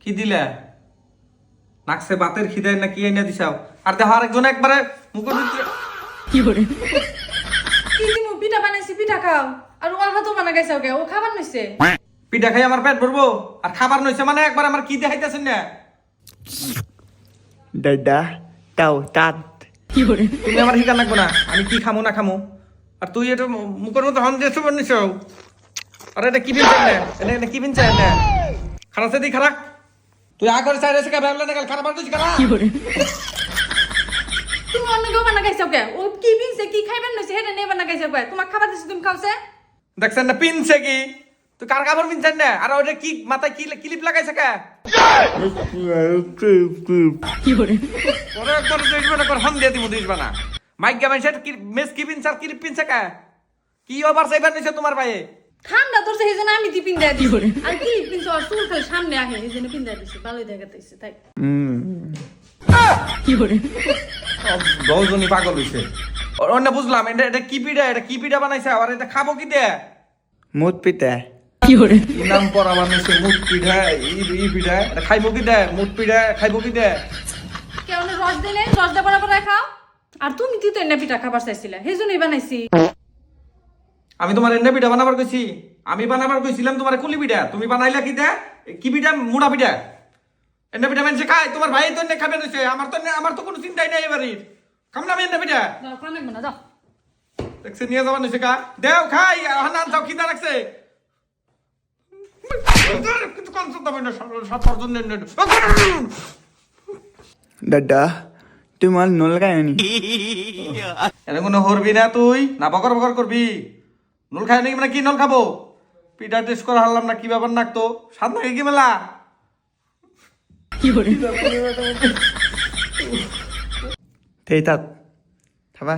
কি দিলে নাকছে বাতের খিদায় না কি এনে দিছাও আর দেখো আরেকজন একবারে মুখের ভিতরে কি করে কি দিমু পিঠা বানাইছি পিঠা খাও আর ওর হাতও বানা গাইছাও কে ও খাবার নইছে পিঠা খাই আমার পেট ভরবো আর খাবার নইছে মানে একবার আমার কি দেখাইতেছেন না দাদা তাও তাত কি করে তুমি আমার হিকা লাগবো না আমি কি খামো না খামো আর তুই এটা মুখের মতো হন দিয়েছো বানিয়েছো আর এটা কি বিনছেন না এটা কি বিনছেন না খারাপ সে দি খারাপ তুই আ করে চাই রেসে কা ব্যাগলা না খারাপ আর তুই খারাপ কি করে তুমি অন্য কেউ বানা গাইছাও কে ও কি বিনছে কি খাইবেন নইছে হেটা নেই বানা গাইছাও কে তোমাক খাবার দিছি তুমি খাওছে দেখছেন না পিনছে কি তুই কার কাপড় পিনছেন না আর ওটা কি মাথায় কি ক্লিপ লাগাইছে কা কি করে ওরে একবার দেখবে না হন দিয়ে দিব দিস বানা মাইক গামেন সেট কি মেস কি পিনছে আর ক্লিপ পিনছে কা কি ওভার সাইবার নিছে তোমার ভাই ঠান্ডা ধরছে হেজন্য আমি দি পিন দেয়া কি করে? দিছি আর কি পিনছে আর চুল খালি সামনে আহে হেজন্য পিন দেয়া দিছি ভালোই দেখাইতেছে তাই কি করে বহুজনই পাগল হইছে অন্য বুঝলাম এটা কি পিঠা বানাইছে আর এটা খাবো কি দে মুত পিতা কি করে কি নাম পর আমার নিছে মুট পিঠা ই পিঠা এটা খাইবো কি দে মুট পিঠা খাইবো কি দে কেউ রস দিলে রস দা বরাবর খাও আর তুমি তো এনে পিঠা খাবার চাইছিলে হেজন্যই বানাইছি আমি তোমার এনে পিঠা বানাবার কইছি আমি বানাবার কইছিলাম তোমার কুলি পিঠা তুমি বানাইলা কি দে কি পিঠা মুড়া পিঠা এনে পিঠা মানে খাই তোমার ভাই তো এনে খাবে নইছে আমার তো কোনো চিন্তাই নাই এবারে খাম না আমি এনে পিঠা দাও খান লাগবে না দাও দেখছে নিয়ে যাবার নইছে কা দেও খাই হানান যাও খিদা লাগছে কিন্তু কনসেপ্ট দাও না সাতর জন্য দাদা তুমি আর নল গায়নি এনে কোনো হরবি না তুই না বকর বকর করবি নল খাই নাকি মানে কি নল খাবো পিঠা টেস্ট করে হারলাম না কি ব্যাপার নাকতো স্বাদ নাকি কি মেলা কি করে তেই তাত খাবা